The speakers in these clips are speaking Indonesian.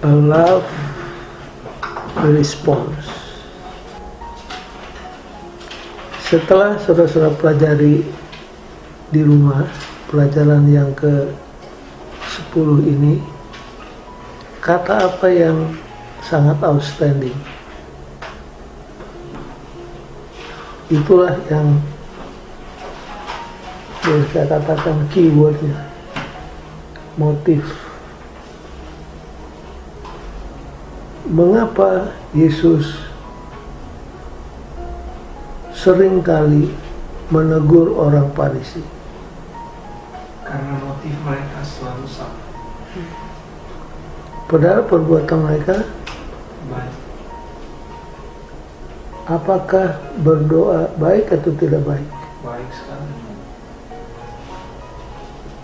A love response. Setelah saudara-saudara pelajari di rumah pelajaran yang ke-10 ini, kata apa yang sangat outstanding? Itulah yang boleh saya katakan keywordnya, motif. Mengapa Yesus seringkali menegur orang Farisi? Karena motif mereka selalu sama. Padahal perbuatan mereka Baik. apakah berdoa baik atau tidak baik? Baik sekali.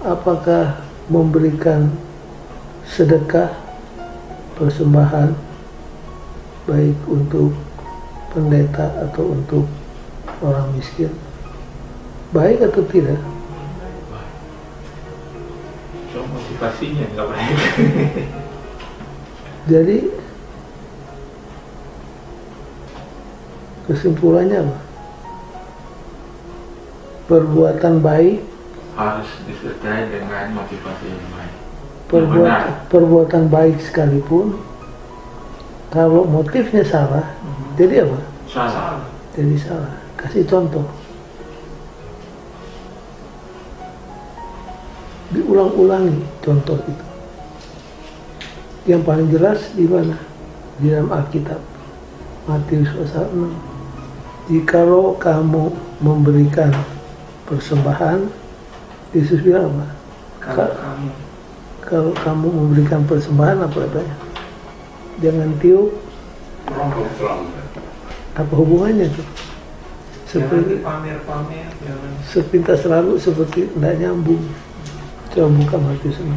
Apakah memberikan sedekah, persembahan, baik untuk pendeta atau untuk orang miskin, baik atau tidak? Cuma motivasinya nggak baik. Jadi kesimpulannya apa? Perbuatan baik, Harus disertai dengan motivasi yang baik. perbuatan baik sekalipun, kalau motifnya salah, jadi apa? Salah. Jadi salah. Kasih contoh. Diulang-ulangi contoh itu. Yang paling jelas di mana? Di dalam Alkitab. Matius pasal 6. Jikalau kamu memberikan persembahan, Yesus bilang apa? Kalau kamu memberikan persembahan, apa katanya? Jangan tiup. Apa hubungannya tuh? Seperti Pamer-pamer, jangan. sepintas lalu seperti tidak nyambung. Coba buka Matius 6.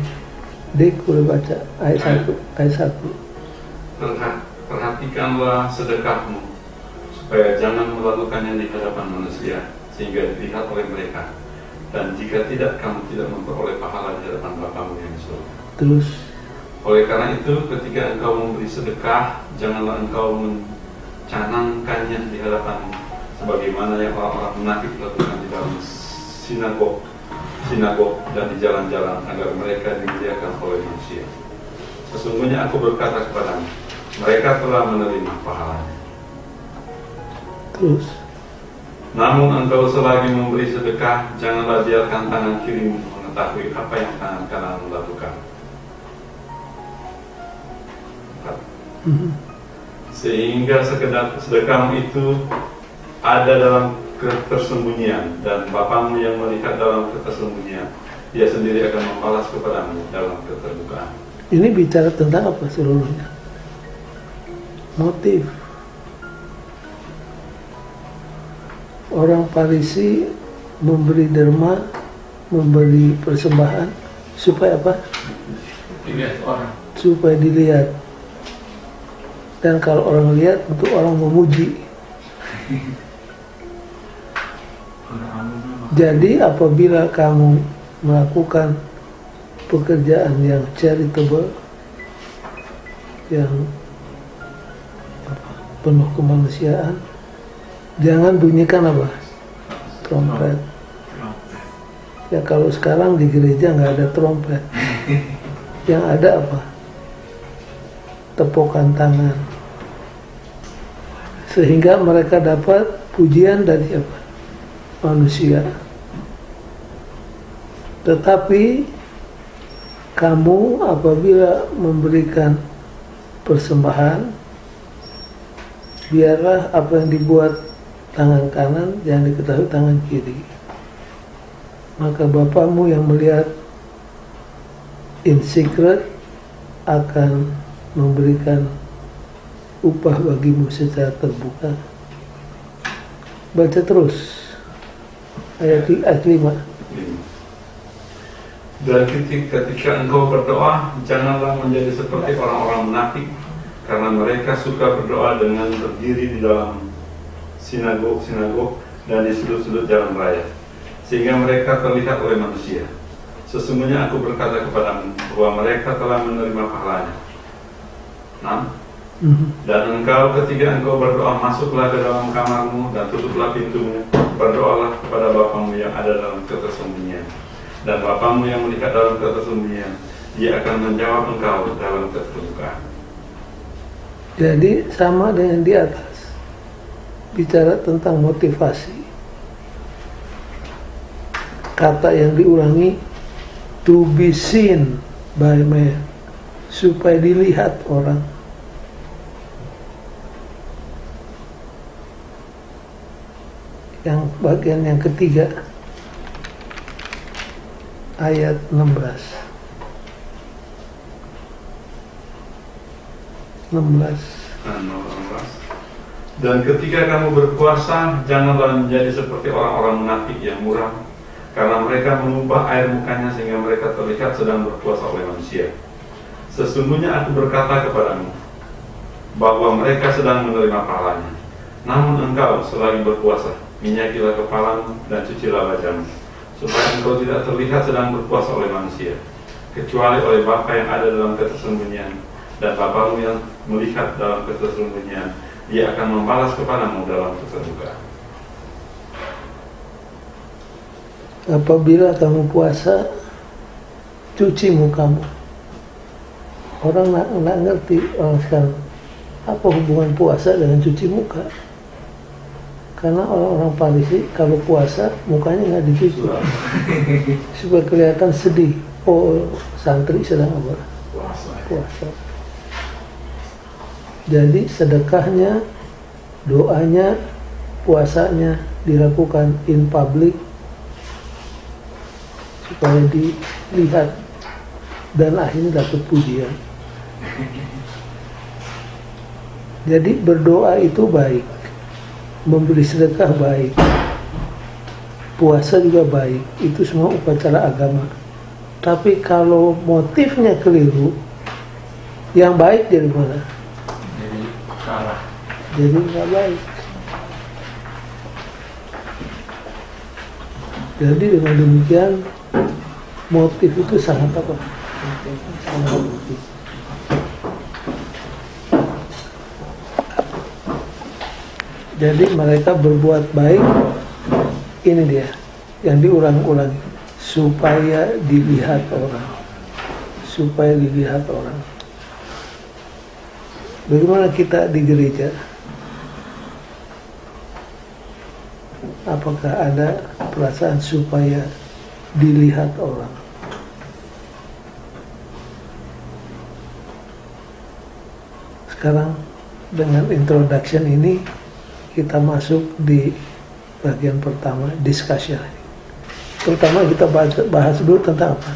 Dek boleh baca ayat 1. Perhatikanlah sedekahmu, supaya jangan melakukannya di hadapan manusia, sehingga dilihat oleh mereka. Dan jika tidak, kamu tidak memperoleh pahala di hadapan Bapamu yang di surga. Terus, Oleh karena itu, ketika engkau memberi sedekah, janganlah engkau mencanangkannya di hadapan sebagaimana yang orang-orang munafik lakukan di dalam sinagog dan di jalan-jalan, agar mereka dimuliakan oleh manusia. Sesungguhnya aku berkata kepadamu, mereka telah menerima pahalanya. terus, Namun engkau selagi memberi sedekah, janganlah biarkan tangan kirimu mengetahui apa yang tangan kananmu lakukan. Sehingga sedekahmu itu ada dalam ketersembunyian, dan Bapamu yang melihat dalam ketersembunyian, Dia sendiri akan membalas kepadamu dalam keterbukaan. ini bicara tentang apa seluruhnya? Motif. Orang Farisi memberi derma, memberi persembahan supaya apa? Dilihat orang. Supaya dilihat. Dan kalau orang lihat, untuk orang memuji. Jadi apabila kamu melakukan pekerjaan yang charitable, yang penuh kemanusiaan, jangan bunyikan apa? Trompet. Ya kalau sekarang di gereja nggak ada trompet. Yang ada apa? Tepukan tangan. Sehingga mereka dapat pujian dari apa? Manusia. Tetapi kamu apabila memberikan persembahan, biarlah apa yang dibuat tangan kanan jangan diketahui tangan kiri. Maka Bapamu yang melihat in secret akan memberikan upah bagimu secara terbuka. Baca terus ayat 5. Dan ketika engkau berdoa, janganlah menjadi seperti orang-orang munafik, karena mereka suka berdoa dengan berdiri di dalam sinagog-sinagog dan di sudut-sudut jalan raya, sehingga mereka terlihat oleh manusia. Sesungguhnya aku berkata kepadamu bahwa mereka telah menerima pahalanya. Dan engkau ketika engkau berdoa, masuklah ke dalam kamarmu dan tutuplah pintunya. Berdoalah kepada Bapamu yang ada dalam ketersembunyian. Dan Bapamu yang melihat dalam ketersembunyian, Dia akan menjawab engkau dalam keterbukaan. Jadi sama dengan di atas, bicara tentang motivasi. Kata yang diulangi, to be seen by man, supaya dilihat orang. Yang bagian yang ketiga, ayat 16. Dan ketika kamu berpuasa, janganlah menjadi seperti orang-orang munafik yang muram, karena mereka mengubah air mukanya sehingga mereka terlihat sedang berpuasa oleh manusia. Sesungguhnya aku berkata kepadamu, bahwa mereka sedang menerima pahalanya. Namun engkau selagi berpuasa, minyakilah kepalamu dan cucilah wajahmu, supaya engkau tidak terlihat sedang berpuasa oleh manusia, kecuali oleh Bapa yang ada dalam ketersembunyian. Dan Bapamu yang melihat dalam ketersembunyian, Dia akan membalas kepadamu dalam keterbukaan. Apabila kamu puasa, cuci mukamu. Orang nggak ngerti orang sekarang apa hubungan puasa dengan cuci muka. Karena orang-orang Parisi kalau puasa mukanya nggak dicuci supaya kelihatan sedih. Oh, santri sedang apa? Puasa. Jadi sedekahnya, doanya, puasanya dilakukan in public supaya dilihat dan akhirnya dapat pujian. Jadi berdoa itu baik, memberi sedekah baik, puasa juga baik, itu semua upacara agama. Tapi kalau motifnya keliru, yang baik dari mana? Jadi salah. Jadi nggak baik. Jadi dengan demikian motif itu sangat apa? Sangat penting. Jadi mereka berbuat baik, ini dia yang diulang-ulang, supaya dilihat orang, supaya dilihat orang. Bagaimana kita di gereja? Apakah ada perasaan supaya dilihat orang? Sekarang dengan introduction ini kita masuk di bagian pertama, discussion. Pertama kita bahas dulu tentang apa?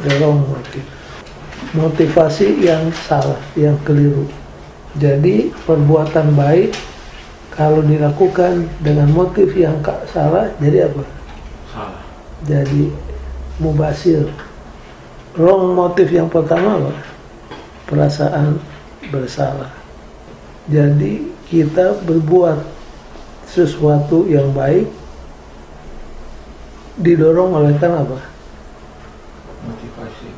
The wrong motive. Motivasi yang salah, yang keliru. Jadi perbuatan baik kalau dilakukan dengan motif yang salah, jadi apa? Salah. Jadi mubasir. Wrong motif yang pertama apa? Perasaan bersalah. Jadi kita berbuat sesuatu yang baik didorong oleh kan apa? Motivasi.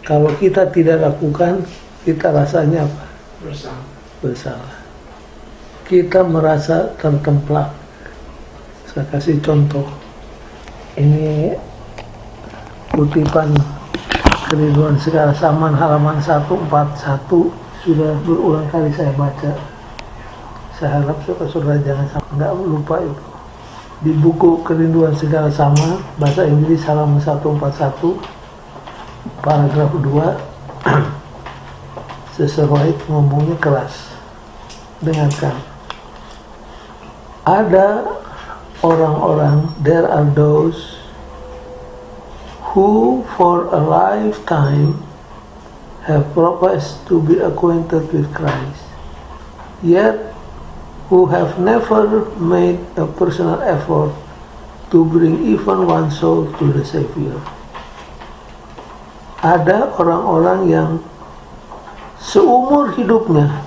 Kalau kita tidak lakukan, kita rasanya apa? Bersalah. Kita merasa tertemplak. Saya kasih contoh. Ini kutipan Kerinduan Segala Zaman halaman 141, sudah berulang kali saya baca. Saya harap saudara jangan nggak lupa itu. Di buku Kerinduan Segala Zaman, bahasa Inggris halaman 141, paragraf 2, seseorang ngomongnya keras. Dengarkan. Ada orang-orang, there are those who for a lifetime have professed to be acquainted with Christ, yet who have never made a personal effort to bring even one soul to the Savior. Ada orang-orang yang seumur hidupnya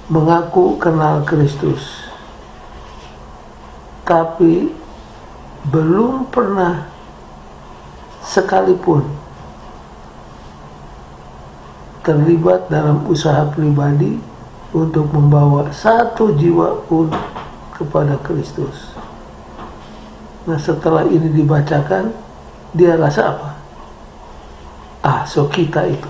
mengaku kenal Kristus, tapi belum pernah sekalipun terlibat dalam usaha pribadi untuk membawa satu jiwa pun kepada Kristus. Nah, setelah ini dibacakan, dia rasa apa? So kita itu.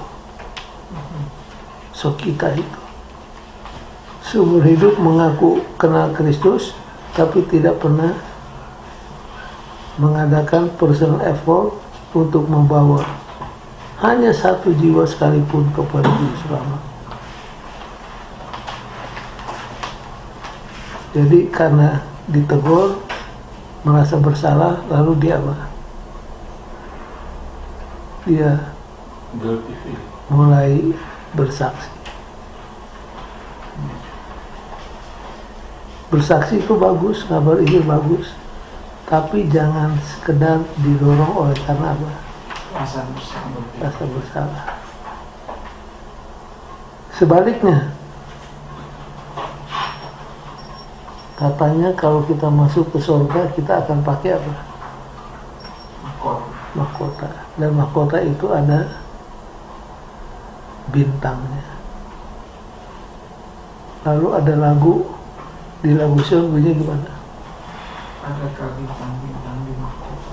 Seumur hidup mengaku kenal Kristus, tapi tidak pernah mengadakan personal effort untuk membawa hanya satu jiwa sekalipun kepada Juru Selamat. Jadi karena ditegur, merasa bersalah, lalu dia apa? Dia mulai bersaksi. Bersaksi itu bagus, kabar ini bagus, tapi jangan sekedar didorong oleh karena apa? Rasa bersalah. Sebaliknya, katanya kalau kita masuk ke surga, kita akan pakai apa? Mahkota. Dan mahkota itu ada bintangnya. Lalu ada lagu, di lagu Sion bunyinya gimana? Adakah bintang-bintang di mahkota?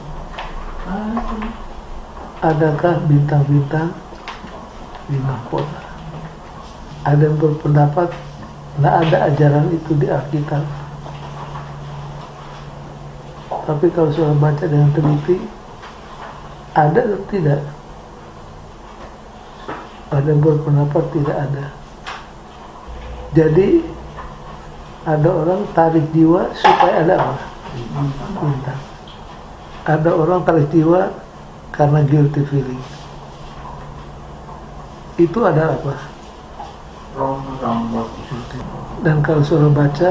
Adakah bintang-bintang di mahkota? Ada yang berpendapat tidak ada ajaran itu di Alkitab. Tapi kalau sudah baca dengan teliti, ada atau tidak? Ada yang berpendapat tidak ada. Jadi ada orang tarik jiwa supaya ada apa? Bintang. Ada orang tarik jiwa karena guilty feeling. Itu adalah apa? Dan kalau sudah baca,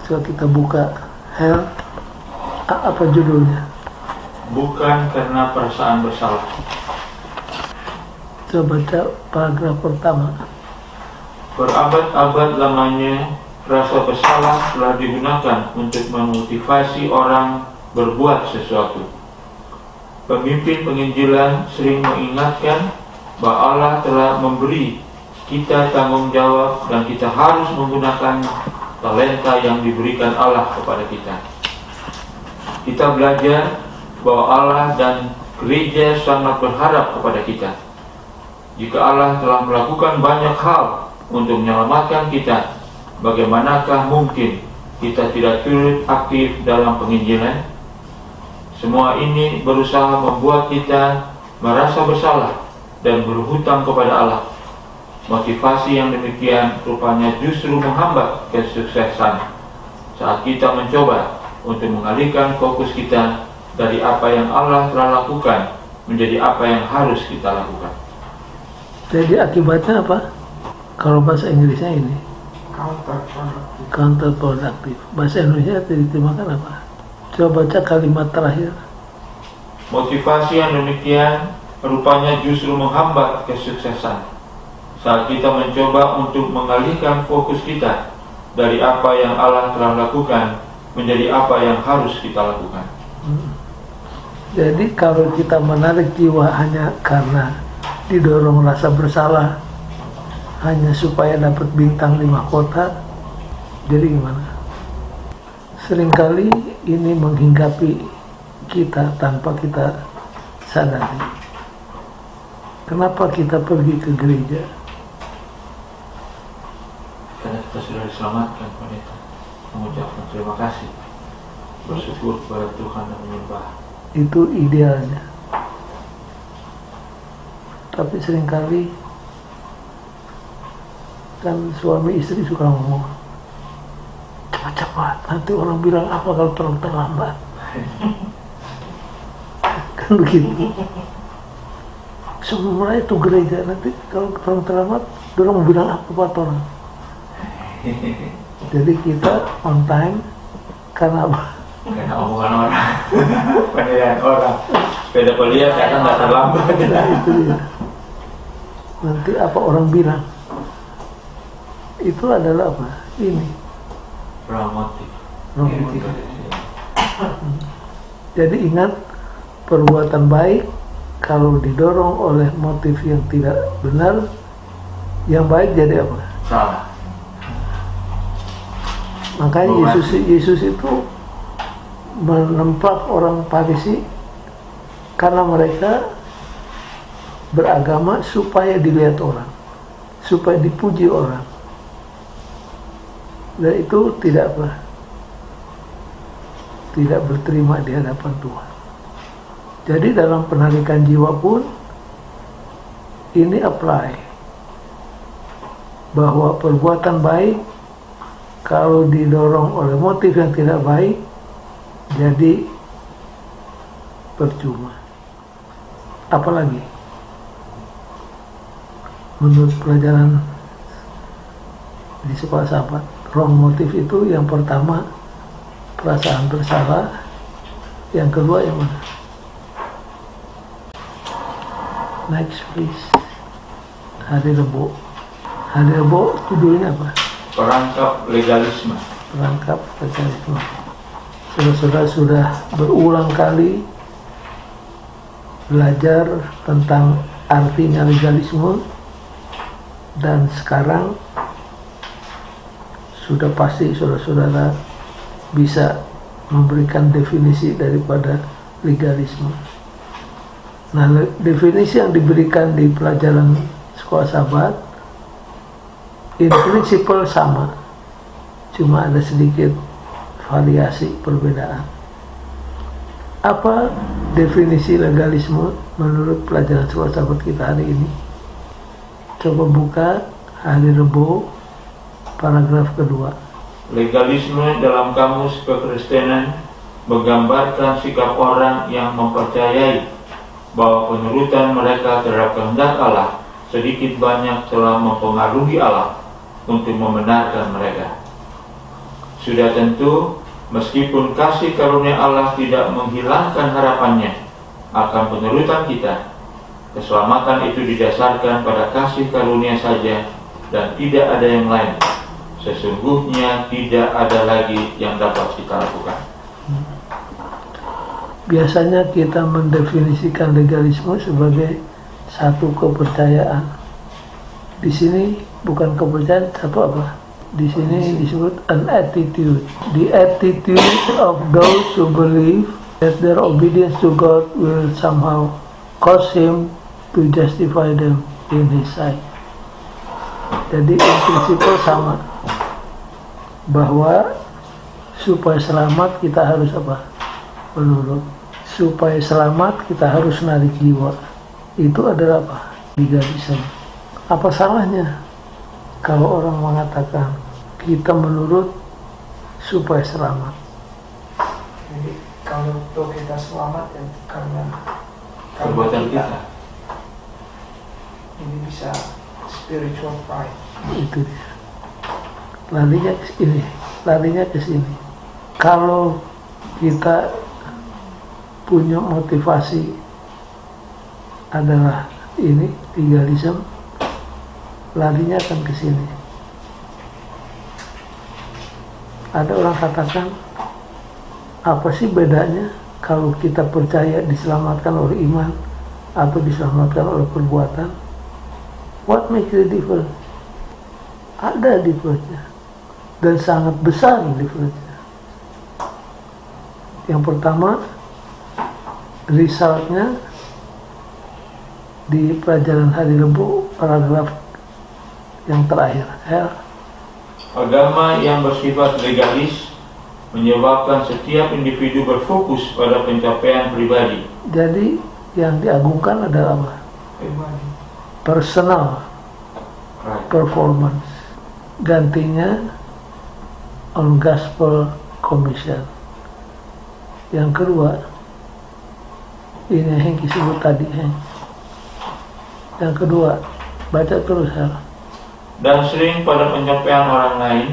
coba kita buka Hell, apa judulnya? Bukan karena perasaan bersalah. Coba baca paragraf pertama. Berabad-abad lamanya rasa bersalah telah digunakan untuk memotivasi orang berbuat sesuatu. Pemimpin penginjilan sering mengingatkan bahwa Allah telah memberi kita tanggung jawab dan kita harus menggunakan talenta yang diberikan Allah kepada kita. Kita belajar bahwa Allah dan gereja sangat berharap kepada kita. Jika Allah telah melakukan banyak hal untuk menyelamatkan kita, bagaimanakah mungkin kita tidak turut aktif dalam penginjilan? Semua ini berusaha membuat kita merasa bersalah dan berhutang kepada Allah. Motivasi yang demikian rupanya justru menghambat kesuksesan saat kita mencoba untuk mengalihkan fokus kita dari apa yang Allah telah lakukan menjadi apa yang harus kita lakukan. Jadi akibatnya apa? Kalau bahasa Inggrisnya ini counterproductive. Bahasa Indonesia diterjemahkan apa? Coba baca kalimat terakhir. Motivasi yang demikian rupanya justru menghambat kesuksesan saat kita mencoba untuk mengalihkan fokus kita dari apa yang Allah telah lakukan menjadi apa yang harus kita lakukan. Jadi kalau kita menarik jiwa hanya karena didorong rasa bersalah, hanya supaya dapat bintang di mahkota, jadi gimana? Seringkali ini menghinggapi kita tanpa kita sadari. Kenapa kita pergi ke gereja? Karena kita sudah diselamatkan, pendeta. Mengucapkan terima kasih, bersyukur kepada Tuhan dan menyembah. Itu idealnya. Tapi seringkali kan suami istri suka ngomong, cepat-cepat, nanti orang bilang apa kalau terlambat. Kan begitu. Semua itu gereja, nanti kalau terlambat, orang mau bilang apa buat orang. Jadi kita on time karena apa? Karena omongan orang, penilaian orang. Sepeda lihat karena nggak terlambat. Nah, itu dia. Nanti apa orang bilang? Itu adalah apa? Ini. Promotif. Jadi ingat, perbuatan baik kalau didorong oleh motif yang tidak benar Yang baik jadi apa? Salah. Makanya Yesus itu menemplak orang Farisi karena mereka beragama supaya dilihat orang, supaya dipuji orang, dan itu tidak berterima di hadapan Tuhan. Jadi dalam penarikan jiwa pun ini apply, bahwa perbuatan baik kalau didorong oleh motif yang tidak baik jadi percuma. Apalagi menurut pelajaran di sekolah sahabat, wrong motif itu yang pertama perasaan bersalah, yang kedua yang mana? Next please. Hari Rebo. Hari Rebo judulnya apa? Perangkap legalisme. Perangkap legalisme. Saudara-saudara sudah berulang kali belajar tentang artinya legalisme, dan sekarang sudah pasti saudara-saudara bisa memberikan definisi daripada legalisme. Nah, definisi yang diberikan di pelajaran sekolah sahabat in principle sama, cuma ada sedikit variasi perbedaan. Apa definisi legalisme menurut pelajaran sekolah sahabat kita hari ini? Coba buka Hari Rebo paragraf kedua. Legalisme dalam kamus kekristenan menggambarkan sikap orang yang mempercayai bahwa penurutan mereka terhadap kehendak Allah sedikit banyak telah mempengaruhi Allah untuk membenarkan mereka. Sudah tentu, meskipun kasih karunia Allah tidak menghilangkan harapannya akan penurutan kita, keselamatan itu didasarkan pada kasih karunia saja dan tidak ada yang lain. Sesungguhnya tidak ada lagi yang dapat kita lakukan. Biasanya kita mendefinisikan legalisme sebagai satu kepercayaan. Di sini bukan kepercayaan, satu apa? Di sini disebut an attitude. The attitude of those who believe that their obedience to God will somehow cause Him to justify them in His sight. Jadi in prinsipal sama, bahwa supaya selamat kita harus apa? Menurut. Supaya selamat kita harus narik jiwa. Itu adalah apa? Legalisme. Apa salahnya kalau orang mengatakan kita menurut supaya selamat? Jadi kalau kita selamat ya karena Perbuatan kita. Ini bisa spiritual pride. Itu dia. Larinya ke sini, larinya ke sini. Kalau kita punya motivasi adalah ini legalisme, larinya akan ke sini. Ada orang katakan, apa sih bedanya kalau kita percaya diselamatkan oleh iman atau diselamatkan oleh perbuatan? What makes the difference? Ada difference-nya, dan sangat besar difference-nya. Yang pertama, resultnya di pelajaran Hari Rebo paragraf yang terakhir. Agama yang bersifat legalis menyebabkan setiap individu berfokus pada pencapaian pribadi. Jadi yang diagungkan adalah apa? Pribadi. Personal performance. Gantinya on gospel commission. Yang kedua, ini yang disebut tadi. Yang kedua, baca terus. Dan sering pada pencapaian orang lain,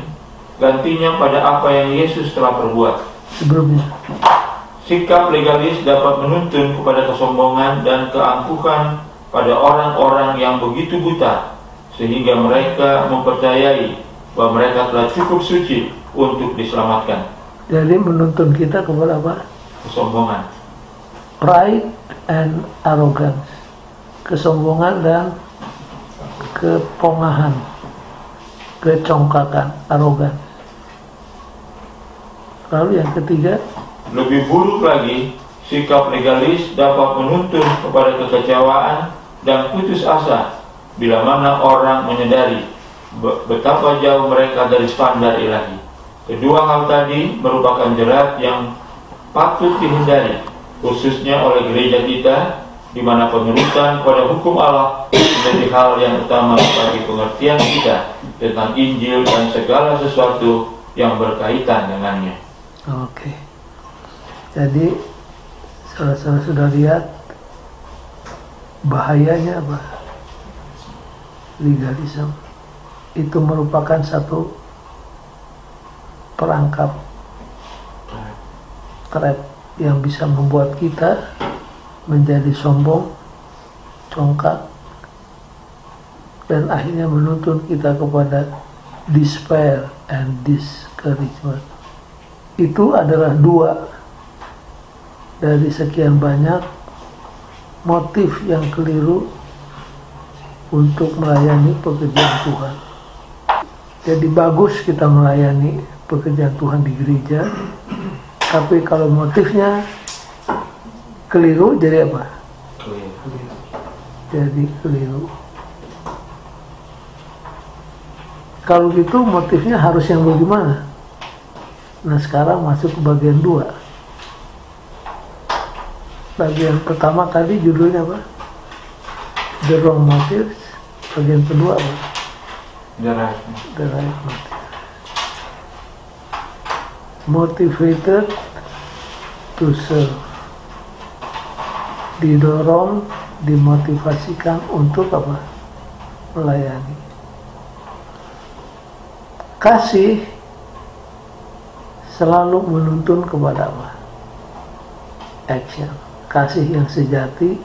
gantinya pada apa yang Yesus telah perbuat. Sebelumnya, Sikap legalis dapat menuntun kepada kesombongan dan keangkuhan pada orang-orang yang begitu buta, sehingga mereka mempercayai bahwa mereka telah cukup suci untuk diselamatkan. jadi menuntun kita kepada apa? Kesombongan. Pride and arrogance. Kesombongan dan kepongahan, kecongkakan, arogan. Lalu yang ketiga, lebih buruk lagi, sikap legalis dapat menuntun kepada kekecewaan dan putus asa bila mana orang menyadari betapa jauh mereka dari standar ilahi. Kedua hal tadi merupakan jerat yang patut dihindari, khususnya oleh gereja kita, di mana penurutan pada hukum Allah menjadi hal yang utama bagi pengertian kita tentang Injil dan segala sesuatu yang berkaitan dengannya. Oke. Jadi saudara-saudara sudah lihat bahayanya apa? Legalisme itu merupakan satu perangkap trap yang bisa membuat kita menjadi sombong, congkak, dan akhirnya menuntun kita kepada despair and discouragement. Itu adalah dua dari sekian banyak motif yang keliru untuk melayani pekerjaan Tuhan. Jadi bagus kita melayani pekerjaan Tuhan di gereja, tapi kalau motifnya keliru, jadi apa? Jadi keliru. Kalau gitu motifnya harus yang bagaimana? Nah sekarang masuk ke bagian 2. Bagian pertama tadi judulnya apa? The wrong motives. Bagian kedua apa? The right motive. Motivated to serve. Didorong, dimotivasikan untuk apa? Melayani. Kasih selalu menuntun kepada apa? Action. Kasih yang sejati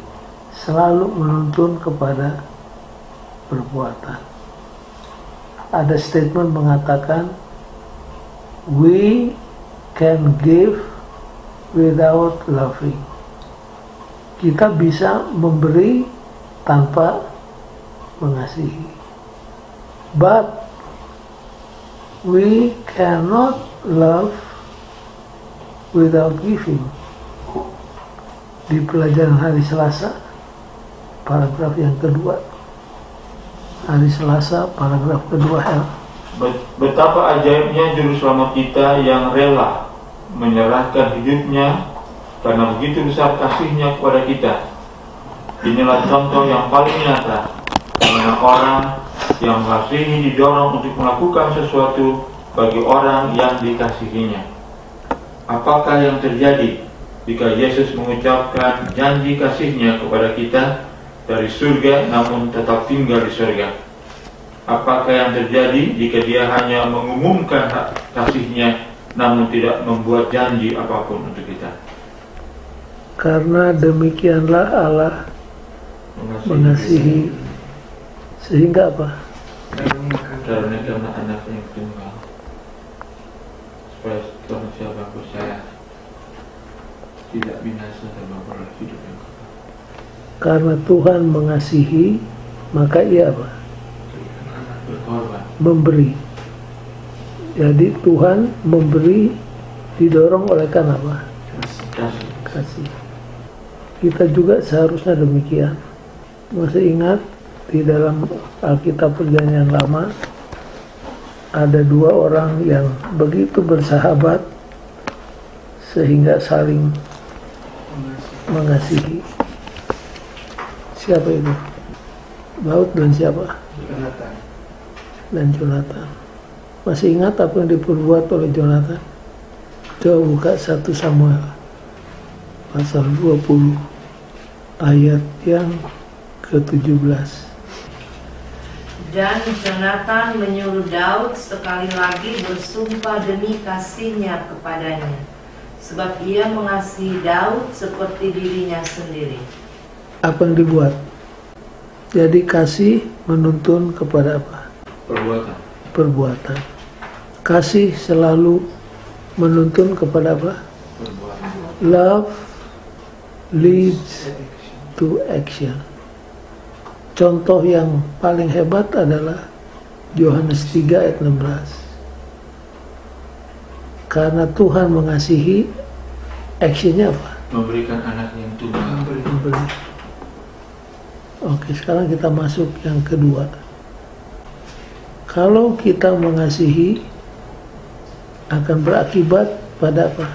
selalu menuntun kepada perbuatan. Ada statement mengatakan, we can give without loving. Kita bisa memberi tanpa mengasihi. But we cannot love without giving. Di pelajaran hari Selasa, paragraf yang kedua. Hari Selasa, paragraf kedua L. Betapa ajaibnya juru selamat kita yang rela menyerahkan hidupnya karena begitu besar kasihnya kepada kita. Inilah contoh yang paling nyata, karena orang yang mengasihi didorong untuk melakukan sesuatu bagi orang yang dikasihinya. Apakah yang terjadi jika Yesus mengucapkan janji kasihnya kepada kita dari surga namun tetap tinggal di surga? Apakah yang terjadi jika dia hanya mengumumkan kasihnya namun tidak membuat janji apapun untuk kita? Karena demikianlah Allah mengasihi sehingga apa? Karena anak yang tunggal, supaya manusia percaya tidak binasa dan memperoleh hidup yang kekal. Karena Tuhan mengasihi, maka ia apa? Berkorban. Memberi. Jadi Tuhan memberi didorong oleh karena apa? Kasih. Kita juga seharusnya demikian. Masih ingat di dalam Alkitab Perjanjian Lama ada dua orang yang begitu bersahabat sehingga saling mengasihi. Siapa itu? Daud dan siapa? Dan Jonathan. Masih ingat apa yang diperbuat oleh Jonathan? Coba buka 1 Samuel pasal 20 ayat yang ke-17. Dan Jonathan menyuruh Daud sekali lagi bersumpah demi kasihnya kepadanya, sebab ia mengasihi Daud seperti dirinya sendiri. Apa yang dibuat? Jadi kasih menuntun kepada apa? Perbuatan. Perbuatan. Kasih selalu menuntun kepada apa? Perbuatan. Love leads to action. contoh yang paling hebat adalah Yohanes 3 ayat 16. Karena Tuhan mengasihi, actionnya apa? Memberikan anak yang tunggal. Memberi. Oke, sekarang kita masuk yang kedua. Kalau kita mengasihi, akan berakibat pada apa?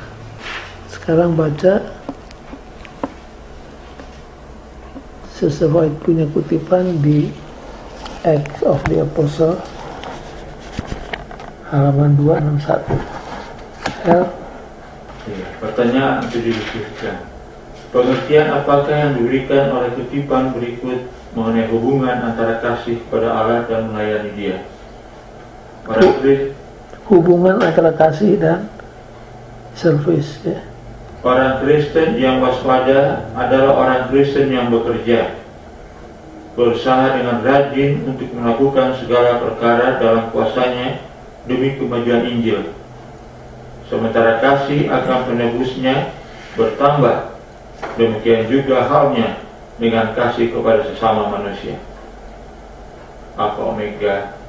Sekarang baca Sister White punya kutipan di Acts of the Apostle halaman 261. Ya, pertanyaan untuk didiskusikan. Pengertian apakah yang diberikan oleh kutipan berikut mengenai hubungan antara kasih pada Allah dan melayani Dia? Hubungan antara kasih dan service, ya. Orang Kristen yang waspada adalah orang Kristen yang bekerja, berusaha dengan rajin untuk melakukan segala perkara dalam kuasanya demi kemajuan Injil. Sementara kasih akan penebusnya bertambah. Demikian juga halnya dengan kasih kepada sesama manusia. Alfa Omega,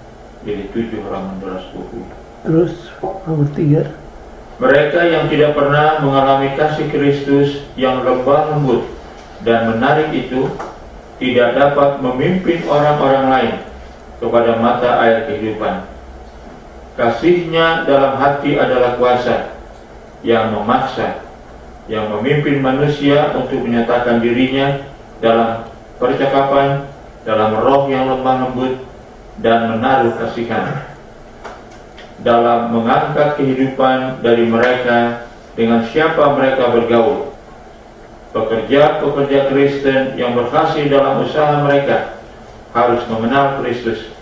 jadi 7 halaman 220. Terus nomor 3. Mereka yang tidak pernah mengalami kasih Kristus yang lembah lembut dan menarik itu tidak dapat memimpin orang-orang lain kepada mata air kehidupan. Kasihnya dalam hati adalah kuasa yang memaksa, yang memimpin manusia untuk menyatakan dirinya dalam percakapan, dalam roh yang lemah lembut dan menaruh kasihan, dalam mengangkat kehidupan dari mereka dengan siapa mereka bergaul. Pekerja-pekerja Kristen yang berhasil dalam usaha mereka harus mengenal Kristus,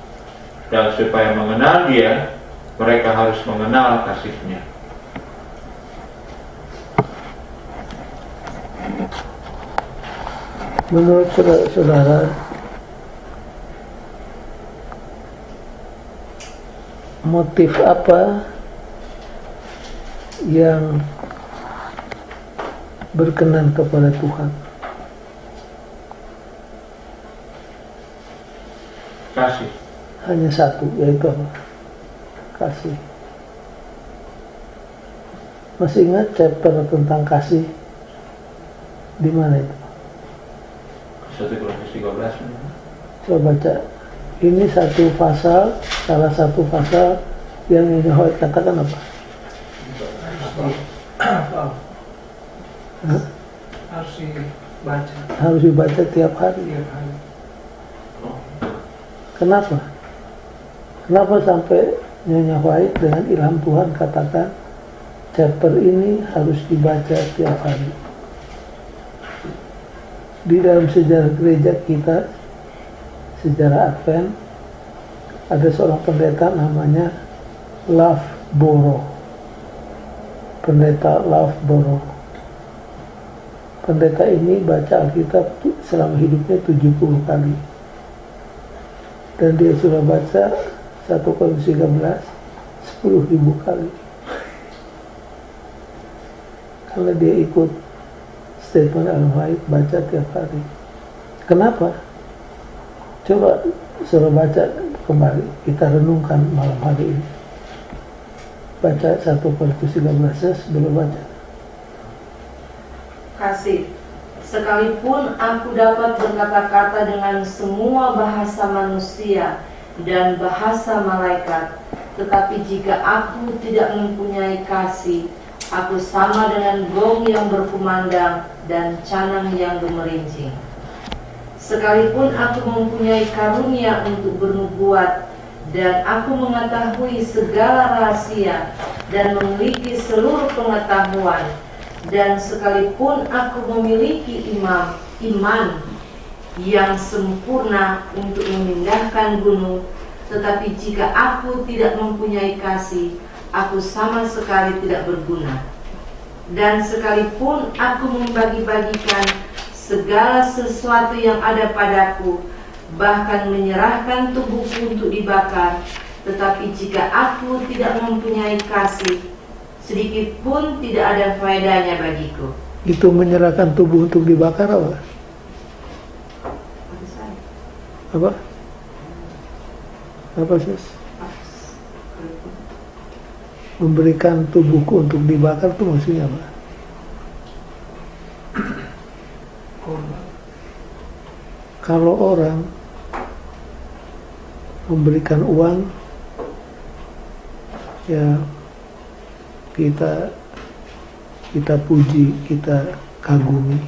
dan supaya mengenal Dia, mereka harus mengenal kasih-Nya. Menurut saudara, motif apa yang berkenan kepada Tuhan? Kasih. Hanya satu, yaitu apa? Kasih. Masih ingat chapter tentang kasih di mana itu? 1 Korintus 13. Coba baca. Ini satu pasal, salah satu pasal yang Nyonya White katakan apa? Harus dibaca Harus dibaca tiap hari. tiap hari. Kenapa? Kenapa sampai Nyonya White dengan ilham Tuhan katakan chapter ini harus dibaca tiap hari? Di dalam sejarah gereja kita, sejarah Advent, ada seorang pendeta namanya Loveborough. Pendeta Loveborough. Pendeta ini baca Alkitab selama hidupnya 70 kali. Dan dia sudah baca 1 Korintus 13 10.000 kali. Karena dia ikut statement Ellen White, baca tiap hari. Kenapa? Coba suruh baca kembali, kita renungkan malam hari ini. Baca 1 Korintus 13 sebelum baca. Kasih. Sekalipun aku dapat berkata-kata dengan semua bahasa manusia dan bahasa malaikat, tetapi jika aku tidak mempunyai kasih, aku sama dengan gong yang berkumandang dan canang yang gemerincing. Sekalipun aku mempunyai karunia untuk bernubuat dan aku mengetahui segala rahasia dan memiliki seluruh pengetahuan, dan sekalipun aku memiliki iman yang sempurna untuk memindahkan gunung, tetapi jika aku tidak mempunyai kasih, aku sama sekali tidak berguna. Dan sekalipun aku membagi-bagikan segala sesuatu yang ada padaku, bahkan menyerahkan tubuhku untuk dibakar, tetapi jika aku tidak mempunyai kasih, sedikit pun tidak ada faedahnya bagiku. Itu menyerahkan tubuh untuk dibakar apa? Apa? Apa Sus? Memberikan tubuhku untuk dibakar itu maksudnya apa? Korban. Kalau orang memberikan uang, ya kita puji, kita kagumi.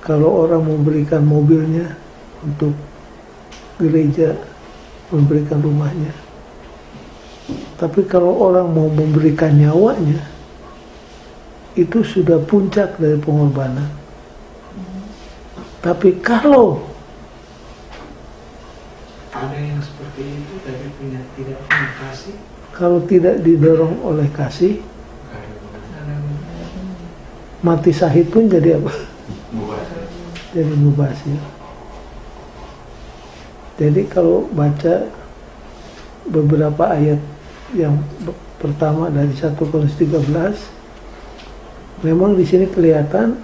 Kalau orang memberikan mobilnya untuk gereja, memberikan rumahnya. Tapi kalau orang mau memberikan nyawanya, itu sudah puncak dari pengorbanan. Tapi kalau Ada yang seperti itu tapi tidak punya kasih. kalau tidak didorong oleh kasih, mati syahid pun jadi apa? Jadi mubazir. Jadi kalau baca beberapa ayat yang pertama dari 1 Korintus 13, memang di sini kelihatan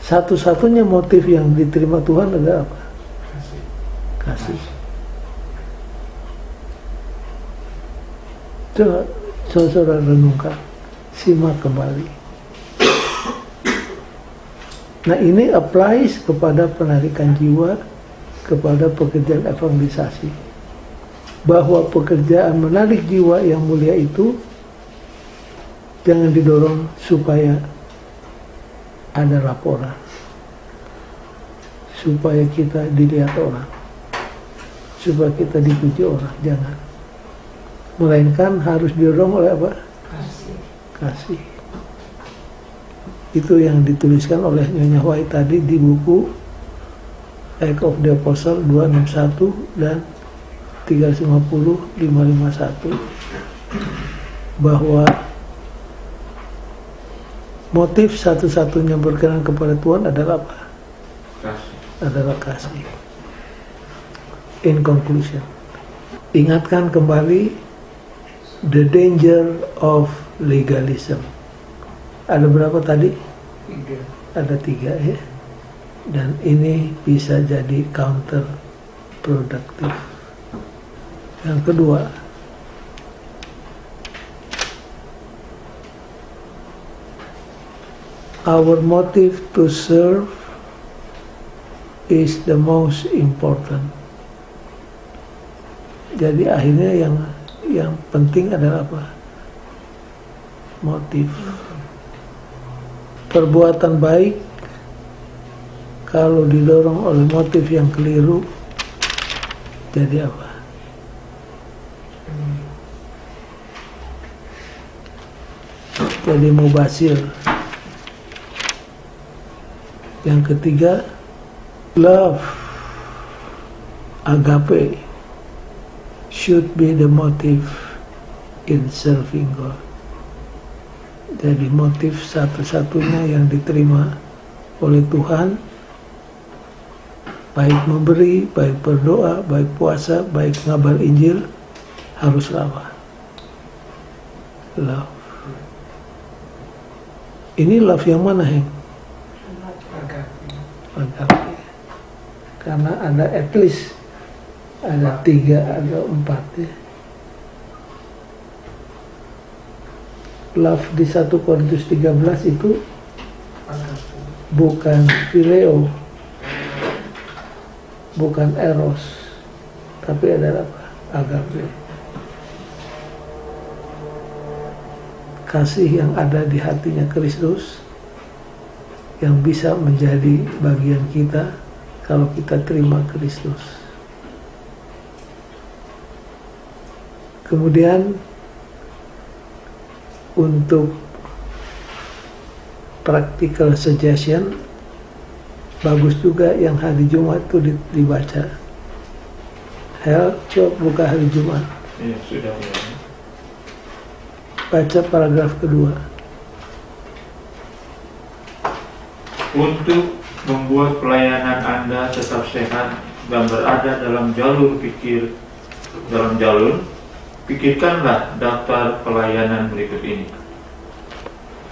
satu-satunya motif yang diterima Tuhan adalah apa? Kasih. Coba saudara renungkan, simak kembali. Nah, ini applies kepada penarikan jiwa, kepada pekerjaan evangelisasi. Bahwa pekerjaan menarik jiwa yang mulia itu jangan didorong supaya ada laporan, supaya kita dilihat orang, supaya kita dipuji orang, jangan. Melainkan harus didorong oleh apa? Kasih. Itu yang dituliskan oleh Nyonya White tadi di buku Acts of the Apostle 261 dan 350-551, bahwa motif satu-satunya berkenan kepada Tuhan adalah apa? Kasih. Adalah kasih. In conclusion, ingatkan kembali the danger of legalism. Ada berapa tadi? 3. Ada 3 ya. Dan ini bisa jadi counterproductive. Yang kedua, our motive to serve is the most important. Jadi akhirnya yang penting adalah apa? Motif. Perbuatan baik kalau didorong oleh motif yang keliru, jadi apa? Jadi mubazir. Yang ketiga, love, agape, should be the motive in serving God. Jadi motif satu-satunya yang diterima oleh Tuhan, baik memberi, baik berdoa, baik puasa, baik ngabar Injil, haruslah apa? Love. Ini love yang mana, Heng? Agape. Karena ada at least ada 3, ada 4 ya. Love di 1 Korintus 13 itu bukan phileo, bukan eros, tapi adalah apa? Agape. Kasih yang ada di hatinya Kristus yang bisa menjadi bagian kita kalau kita terima Kristus. Kemudian untuk practical suggestion, bagus juga yang hari Jumat itu dibaca. Hel, coba buka hari Jumat. Iya, sudah ya. Baca paragraf kedua. Untuk membuat pelayanan Anda tetap sehat dan berada dalam jalur, pikirkanlah daftar pelayanan berikut ini.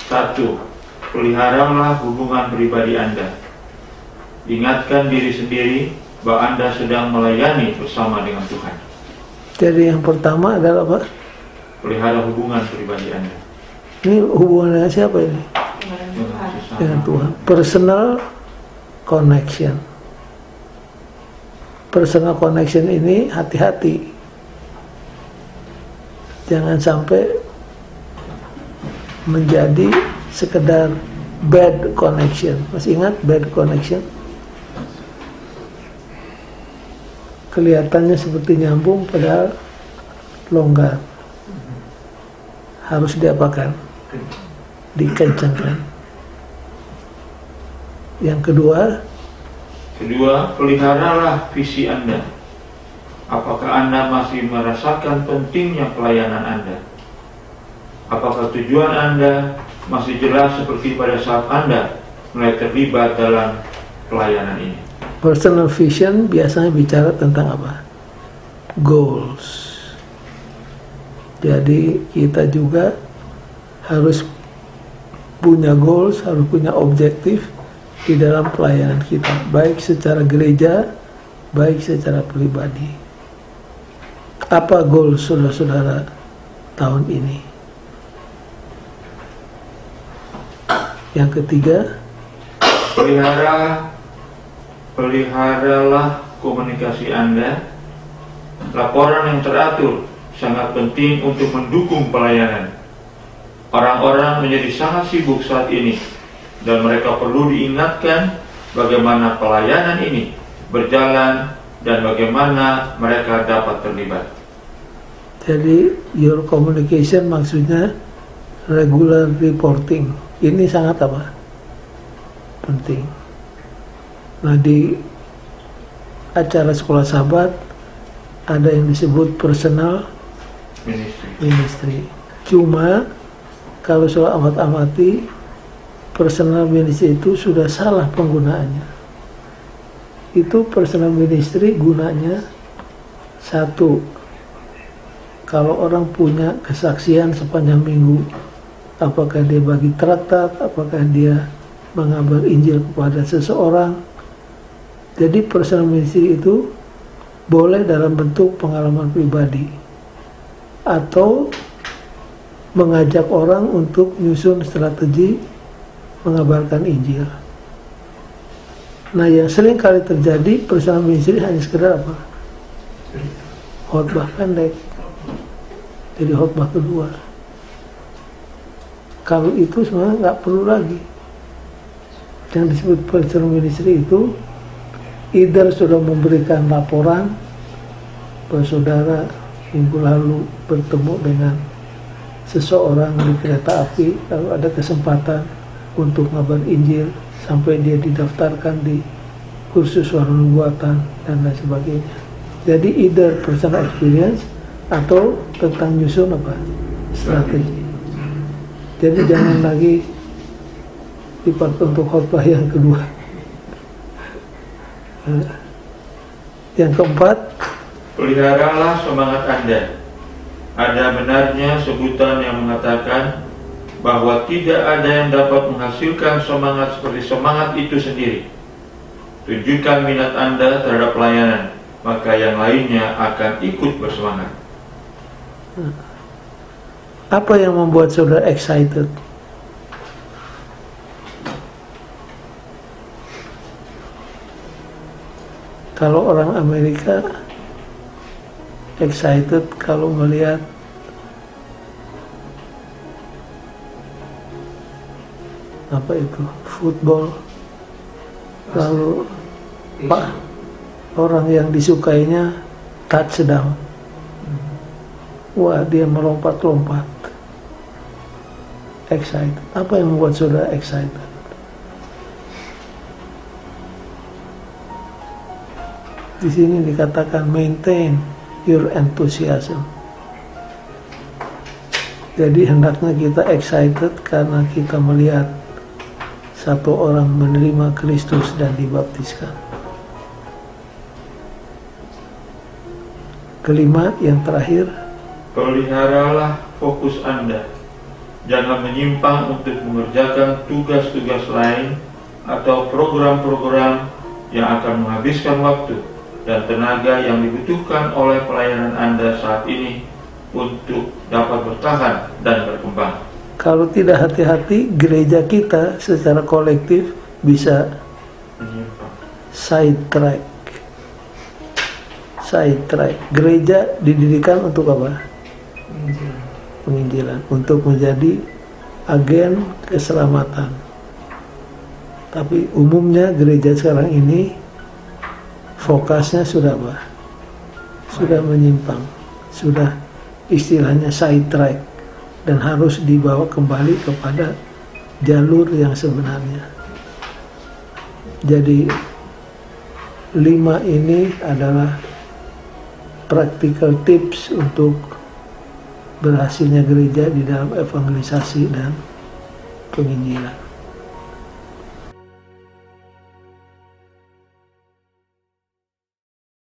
1. Peliharalah hubungan pribadi Anda. Ingatkan diri sendiri bahwa Anda sedang melayani bersama dengan Tuhan. Jadi yang pertama adalah apa? Pelihara hubungan pribadi Anda Ini hubungannya siapa ini? Dengan Tuhan. Personal connection. Personal connection ini hati-hati. Jangan sampai menjadi sekedar bad connection. Masih ingat bad connection? Kelihatannya seperti nyambung padahal longgar. Harus diapakan? Dikencangkan. Yang kedua, peliharalah visi Anda. Apakah Anda masih merasakan pentingnya pelayanan Anda? Apakah tujuan Anda masih jelas seperti pada saat Anda mulai terlibat dalam pelayanan ini? Personal vision biasanya bicara tentang apa? Goals. Jadi kita juga harus punya goals, harus punya objektif di dalam pelayanan kita, baik secara gereja, baik secara pribadi. Apa goals saudara-saudara tahun ini? Yang ketiga, peliharalah komunikasi Anda. Laporan yang teratur sangat penting untuk mendukung pelayanan. Orang-orang menjadi sangat sibuk saat ini, dan mereka perlu diingatkan bagaimana pelayanan ini berjalan dan bagaimana mereka dapat terlibat. Jadi your communication maksudnya regular reporting. Ini sangat apa? Penting. Nah, di acara sekolah sahabat ada yang disebut personal ministry. Cuma kalau soal amat-amati, personal ministry itu sudah salah penggunaannya. Itu personal ministry gunanya satu, kalau orang punya kesaksian sepanjang minggu, apakah dia bagi traktat, apakah dia mengabar Injil kepada seseorang. Jadi personal ministry itu boleh dalam bentuk pengalaman pribadi atau mengajak orang untuk menyusun strategi mengabarkan Injil. Nah, yang sering kali terjadi personal ministry hanya sekedar apa? Khotbah pendek. Jadi khotbah kedua. Kalau itu sebenarnya nggak perlu lagi. Yang disebut personal ministry itu either sudah memberikan laporan bahwa saudara minggu lalu bertemu dengan seseorang di kereta api, lalu ada kesempatan untuk ngabar Injil sampai dia didaftarkan di kursus suara nubuatan dan lain sebagainya. Jadi either personal experience atau tentang nyusun apa? Strategi. Jadi jangan lagi dipakai untuk khotbah yang kedua. Yang keempat, peliharalah semangat Anda. Ada benarnya sebutan yang mengatakan bahwa tidak ada yang dapat menghasilkan semangat seperti semangat itu sendiri. Tunjukkan minat Anda terhadap pelayanan, maka yang lainnya akan ikut bersemangat. Apa yang membuat saudara excited? Kalau orang Amerika excited kalau melihat apa itu football, lalu pak orang yang disukainya touchdown, wah dia melompat-lompat, excited. Apa yang membuat saudara excited? Di sini dikatakan maintain your enthusiasm. Jadi hendaknya kita excited karena kita melihat satu orang menerima Kristus dan dibaptiskan. Kelima, yang terakhir, peliharalah fokus Anda. Jangan menyimpang untuk mengerjakan tugas-tugas lain atau program-program yang akan menghabiskan waktu dan tenaga yang dibutuhkan oleh pelayanan Anda saat ini untuk dapat bertahan dan berkembang. Kalau tidak hati-hati, gereja kita secara kolektif bisa sidetrack. Gereja didirikan untuk apa? Penginjilan, untuk menjadi agen keselamatan. Tapi umumnya gereja sekarang ini fokusnya sudah apa? Sudah menyimpang, sudah istilahnya sidetrack, dan harus dibawa kembali kepada jalur yang sebenarnya. Jadi 5 ini adalah practical tips untuk berhasilnya gereja di dalam evangelisasi dan penginjilan.